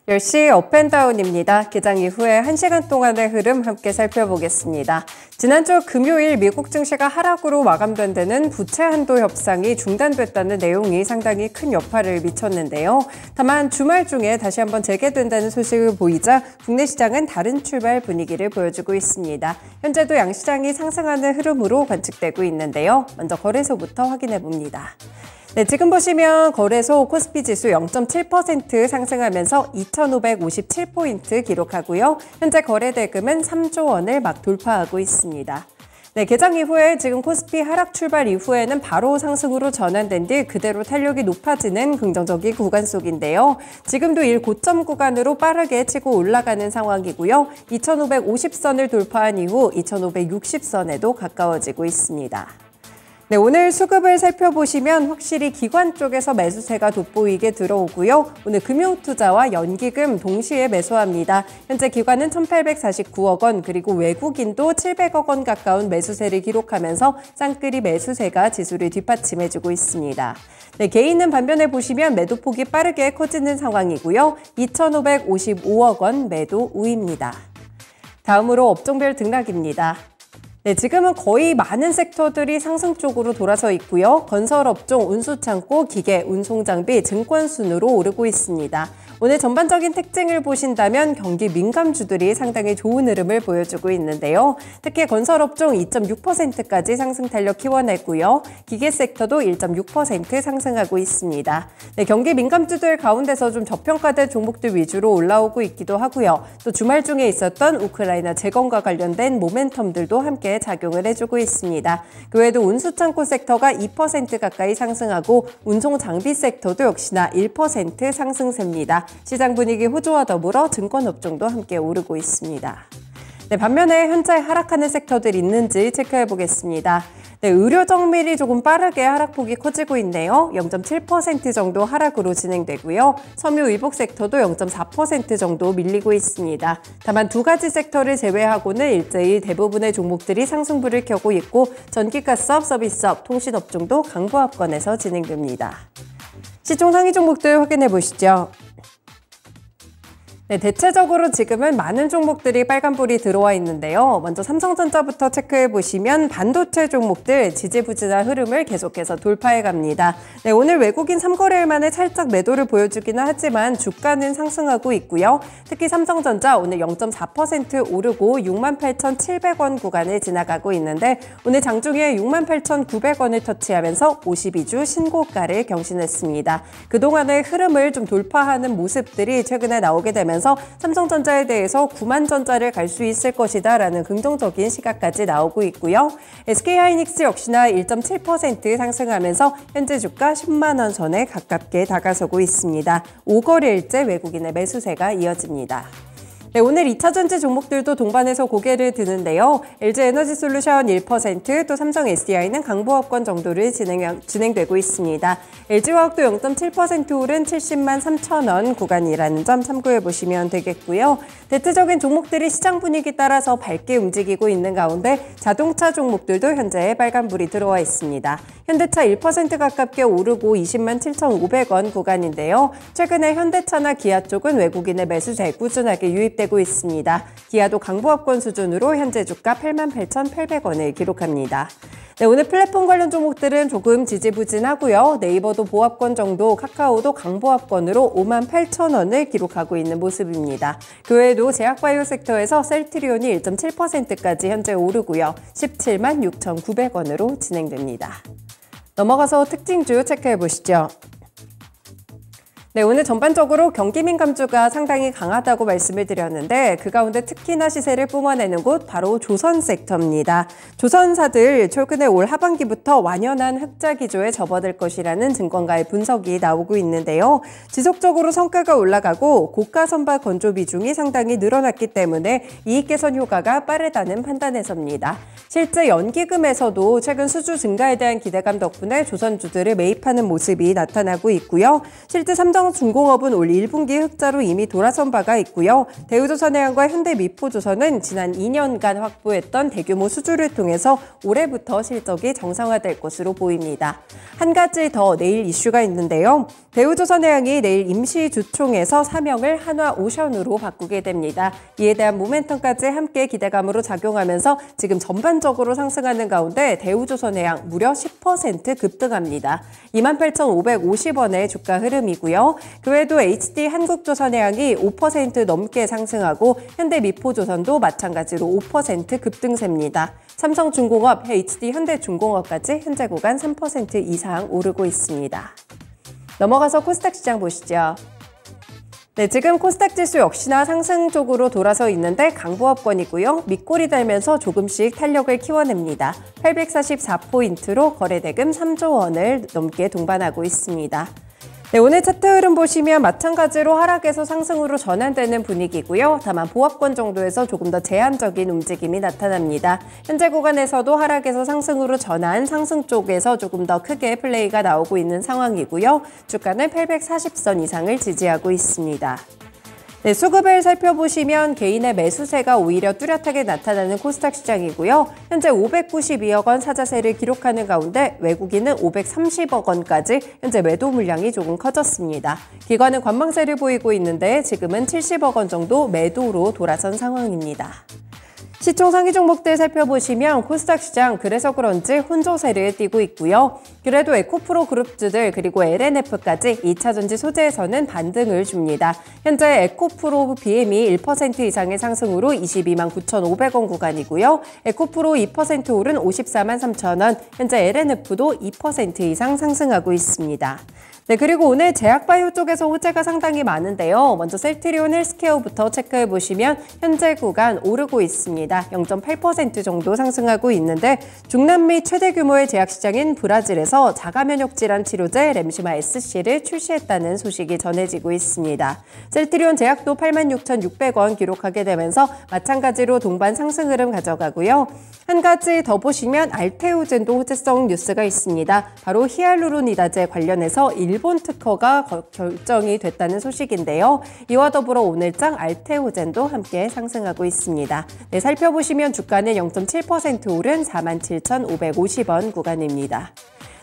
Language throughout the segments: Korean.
10시 업앤다운입니다. 개장 이후에 1시간 동안의 흐름 함께 살펴보겠습니다. 지난주 금요일 미국 증시가 하락으로 마감된 데는 부채 한도 협상이 중단됐다는 내용이 상당히 큰 여파를 미쳤는데요. 다만 주말 중에 다시 한번 재개된다는 소식을 보이자 국내 시장은 다른 출발 분위기를 보여주고 있습니다. 현재도 양시장이 상승하는 흐름으로 관측되고 있는데요. 먼저 거래소부터 확인해 봅니다. 네, 지금 보시면 거래소 코스피 지수 0.7% 상승하면서 2,557포인트 기록하고요. 현재 거래 대금은 3조 원을 막 돌파하고 있습니다. 네, 개장 이후에 지금 코스피 하락 출발 이후에는 바로 상승으로 전환된 뒤 그대로 탄력이 높아지는 긍정적인 구간 속인데요. 지금도 고점 구간으로 빠르게 치고 올라가는 상황이고요. 2,550선을 돌파한 이후 2,560선에도 가까워지고 있습니다. 네, 오늘 수급을 살펴보시면 확실히 기관 쪽에서 매수세가 돋보이게 들어오고요. 오늘 금융투자와 연기금 동시에 매수합니다. 현재 기관은 1,849억 원, 그리고 외국인도 700억 원 가까운 매수세를 기록하면서 쌍끌이 매수세가 지수를 뒷받침해주고 있습니다. 네, 개인은 반면에 보시면 매도폭이 빠르게 커지는 상황이고요. 2,555억 원 매도 우입니다. 다음으로 업종별 등락입니다. 네, 지금은 거의 많은 섹터들이 상승 쪽으로 돌아서 있고요. 건설업종, 운수창고, 기계, 운송장비, 증권 순으로 오르고 있습니다. 오늘 전반적인 특징을 보신다면 경기 민감주들이 상당히 좋은 흐름을 보여주고 있는데요. 특히 건설업종 2.6%까지 상승 탄력 키워냈고요. 기계 섹터도 1.6% 상승하고 있습니다. 네, 경기 민감주들 가운데서 좀 저평가된 종목들 위주로 올라오고 있기도 하고요. 또 주말 중에 있었던 우크라이나 재건과 관련된 모멘텀들도 함께 작용을 해주고 있습니다. 그 외에도 운수창고 섹터가 2% 가까이 상승하고 운송장비 섹터도 역시나 1% 상승세입니다. 시장 분위기 호조와 더불어 증권업종도 함께 오르고 있습니다. 네, 반면에 현재 하락하는 섹터들 있는지 체크해 보겠습니다. 네, 의료 정밀이 조금 빠르게 하락폭이 커지고 있네요. 0.7% 정도 하락으로 진행되고요. 섬유 의복 섹터도 0.4% 정도 밀리고 있습니다. 다만 두 가지 섹터를 제외하고는 일제히 대부분의 종목들이 상승불을 켜고 있고 전기가스업, 서비스업, 통신업종도 강보합권에서 진행됩니다. 시총 상위 종목들 확인해 보시죠. 네, 대체적으로 지금은 많은 종목들이 빨간불이 들어와 있는데요. 먼저 삼성전자부터 체크해 보시면 반도체 종목들 지지부진한 흐름을 계속해서 돌파해 갑니다. 네, 오늘 외국인 3거래일 만에 살짝 매도를 보여주기는 하지만 주가는 상승하고 있고요. 특히 삼성전자 오늘 0.4% 오르고 68,700원 구간을 지나가고 있는데 오늘 장중에 68,900원을 터치하면서 52주 신고가를 경신했습니다. 그동안의 흐름을 좀 돌파하는 모습들이 최근에 나오게 되면서 삼성전자에 대해서 9만전자를 갈 수 있을 것이다 라는 긍정적인 시각까지 나오고 있고요. SK하이닉스 역시나 1.7% 상승하면서 현재 주가 10만 원 선에 가깝게 다가서고 있습니다. 5거래일째 외국인의 매수세가 이어집니다. 네, 오늘 2차전지 종목들도 동반해서 고개를 드는데요. LG에너지솔루션 1%, 또 삼성 SDI는 강보합권 정도를 진행되고 있습니다. LG화학도 0.7% 오른 70만 3천 원 구간이라는 점 참고해 보시면 되겠고요. 대체적인 종목들이 시장 분위기 따라서 밝게 움직이고 있는 가운데 자동차 종목들도 현재 빨간불이 들어와 있습니다. 현대차 1% 가깝게 오르고 20만 7,500원 구간인데요. 최근에 현대차나 기아 쪽은 외국인의 매수세 꾸준하게 유입되고 있습니다. 기아도 강보합권 수준으로 현재 주가 88,800원을 기록합니다. 네, 오늘 플랫폼 관련 종목들은 조금 지지부진하고요. 네이버도 보합권 정도, 카카오도 강보합권으로 58,000원을 기록하고 있는 모습입니다. 그 외에도 제약바이오 섹터에서 셀트리온이 1.7%까지 현재 오르고요. 17만 6,900원으로 진행됩니다. 넘어가서 특징주 체크해 보시죠. 네, 오늘 전반적으로 경기 민감주가 상당히 강하다고 말씀을 드렸는데 그 가운데 특히나 시세를 뿜어내는 곳 바로 조선 섹터입니다. 조선사들 최근에 올 하반기부터 완연한 흑자 기조에 접어들 것이라는 증권가의 분석이 나오고 있는데요. 지속적으로 성과가 올라가고 고가 선박 건조 비중이 상당히 늘어났기 때문에 이익 개선 효과가 빠르다는 판단에서입니다. 실제 연기금에서도 최근 수주 증가에 대한 기대감 덕분에 조선주들을 매입하는 모습이 나타나고 있고요. 실제 삼성 삼성중공업은 올 1분기 흑자로 이미 돌아선 바가 있고요. 대우조선해양과 현대미포조선은 지난 2년간 확보했던 대규모 수주를 통해서 올해부터 실적이 정상화될 것으로 보입니다. 한 가지 더 내일 이슈가 있는데요. 대우조선해양이 내일 임시주총에서 사명을 한화오션으로 바꾸게 됩니다. 이에 대한 모멘텀까지 함께 기대감으로 작용하면서 지금 전반적으로 상승하는 가운데 대우조선해양 무려 10% 급등합니다. 28,550원의 주가 흐름이고요. 그 외에도 HD 한국조선해양이 5% 넘게 상승하고 현대미포조선도 마찬가지로 5% 급등세입니다. 삼성중공업, HD 현대중공업까지 현재 구간 3% 이상 오르고 있습니다. 넘어가서 코스닥 시장 보시죠. 네, 지금 코스닥 지수 역시나 상승 쪽으로 돌아서 있는데 강보합권이고요. 밑골이 달면서 조금씩 탄력을 키워냅니다. 844포인트로 거래대금 3조 원을 넘게 동반하고 있습니다. 네, 오늘 차트 흐름 보시면 마찬가지로 하락에서 상승으로 전환되는 분위기고요. 다만 보합권 정도에서 조금 더 제한적인 움직임이 나타납니다. 현재 구간에서도 하락에서 상승으로 전환, 상승 쪽에서 조금 더 크게 플레이가 나오고 있는 상황이고요. 주가는 840선 이상을 지지하고 있습니다. 네, 수급을 살펴보시면 개인의 매수세가 오히려 뚜렷하게 나타나는 코스닥 시장이고요. 현재 592억 원 사자세를 기록하는 가운데 외국인은 530억 원까지 현재 매도 물량이 조금 커졌습니다. 기관은 관망세를 보이고 있는데 지금은 70억 원 정도 매도로 돌아선 상황입니다. 시총 상위 종목들 살펴보시면 코스닥 시장 그래서 그런지 혼조세를 띠고 있고요. 그래도 에코프로 그룹주들 그리고 LNF까지 2차전지 소재에서는 반등을 줍니다. 현재 에코프로 BM이 1% 이상의 상승으로 22만 9,500원 구간이고요. 에코프로 2% 오른 54만 3천원, 현재 LNF도 2% 이상 상승하고 있습니다. 네, 그리고 오늘 제약바이오 쪽에서 호재가 상당히 많은데요. 먼저 셀트리온 헬스케어부터 체크해보시면 현재 구간 오르고 있습니다. 0.8% 정도 상승하고 있는데 중남미 최대 규모의 제약시장인 브라질에서 자가면역 질환 치료제 램시마 SC를 출시했다는 소식이 전해지고 있습니다. 셀트리온 제약도 86,600원 기록하게 되면서 마찬가지로 동반 상승 흐름 가져가고요. 한 가지 더 보시면 알테오젠도 호재성 뉴스가 있습니다. 바로 히알루로니다제 관련해서 일본 특허가 결정이 됐다는 소식인데요. 이와 더불어 오늘장 알테오젠도 함께 상승하고 있습니다. 네, 살펴보시면 주가는 0.7% 오른 47,550원 구간입니다.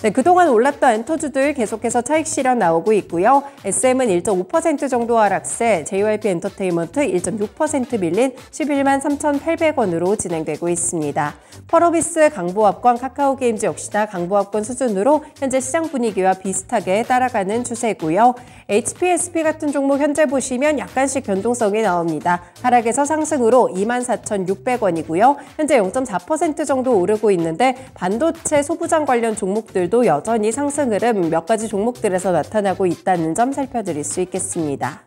네, 그동안 올랐던 엔터주들 계속해서 차익 실현 나오고 있고요. SM은 1.5% 정도 하락세, JYP 엔터테인먼트 1.6% 밀린 11만 3,800원으로 진행되고 있습니다. 펄어비스, 강보합권, 카카오게임즈 역시나 강보합권 수준으로 현재 시장 분위기와 비슷하게 따라가는 추세고요. HPSP 같은 종목 현재 보시면 약간씩 변동성이 나옵니다. 하락에서 상승으로 24,600원이고요. 현재 0.4% 정도 오르고 있는데 반도체 소부장 관련 종목들 도 여전히 상승 흐름 몇 가지 종목들에서 나타나고 있다는 점 살펴드릴 수 있겠습니다.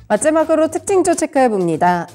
마지막으로 특징주 체크해봅니다.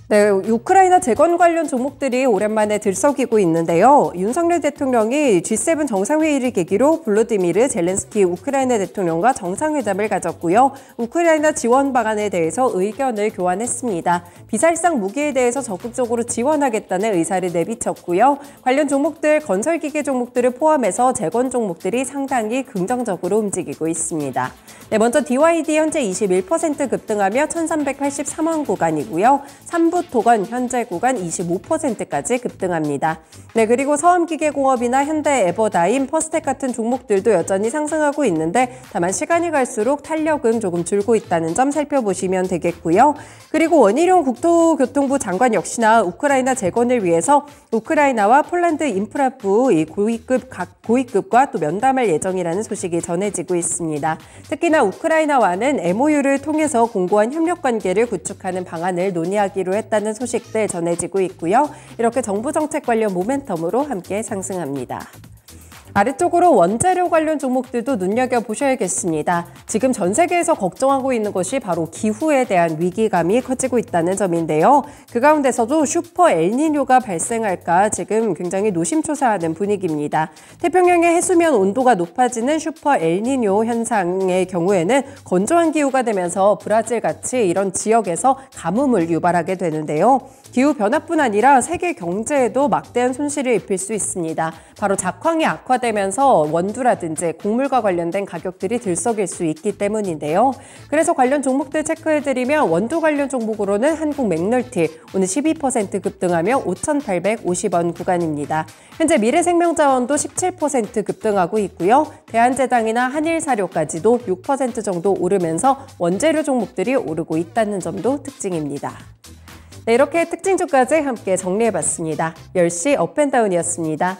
네, 우크라이나 재건 관련 종목들이 오랜만에 들썩이고 있는데요. 윤석열 대통령이 G7 정상회의를 계기로 볼로디미르 젤렌스키 우크라이나 대통령과 정상회담을 가졌고요. 우크라이나 지원 방안에 대해서 의견을 교환했습니다. 비살상 무기에 대해서 적극적으로 지원하겠다는 의사를 내비쳤고요. 관련 종목들, 건설기계 종목들을 포함해서 재건 종목들이 상당히 긍정적으로 움직이고 있습니다. 네, 먼저 DYD 현재 21% 급등하며 1,383원 구간이고요. 3부 토건 현재 구간 25%까지 급등합니다. 네, 그리고 서암기계공업이나 현대 에버다임, 퍼스텍 같은 종목들도 여전히 상승하고 있는데 다만 시간이 갈수록 탄력은 조금 줄고 있다는 점 살펴보시면 되겠고요. 그리고 원희룡 국토교통부 장관 역시나 우크라이나 재건을 위해서 우크라이나와 폴란드 인프라부 고위급과 또 면담할 예정이라는 소식이 전해지고 있습니다. 특히나 우크라이나와는 MOU를 통해서 공고한 협력 관계를 구축하는 방안을 논의하기로 했다는 소식들 전해지고 있고요. 이렇게 정부 정책 관련 모멘텀으로 함께 상승합니다. 아래쪽으로 원재료 관련 종목들도 눈여겨보셔야겠습니다. 지금 전 세계에서 걱정하고 있는 것이 바로 기후에 대한 위기감이 커지고 있다는 점인데요. 그 가운데서도 슈퍼 엘니뇨가 발생할까 지금 굉장히 노심초사하는 분위기입니다. 태평양의 해수면 온도가 높아지는 슈퍼 엘니뇨 현상의 경우에는 건조한 기후가 되면서 브라질같이 이런 지역에서 가뭄을 유발하게 되는데요. 기후변화뿐 아니라 세계 경제에도 막대한 손실을 입힐 수 있습니다. 바로 작황이 악화되는 강화되면서 원두라든지 곡물과 관련된 가격들이 들썩일 수 있기 때문인데요. 그래서 관련 종목들 체크해드리면 원두 관련 종목으로는 한국 맥널티 오늘 12% 급등하며 5,850원 구간입니다. 현재 미래생명자원도 17% 급등하고 있고요. 대한제당이나 한일사료까지도 6% 정도 오르면서 원재료 종목들이 오르고 있다는 점도 특징입니다. 네, 이렇게 특징주까지 함께 정리해봤습니다. 10시 업앤다운이었습니다.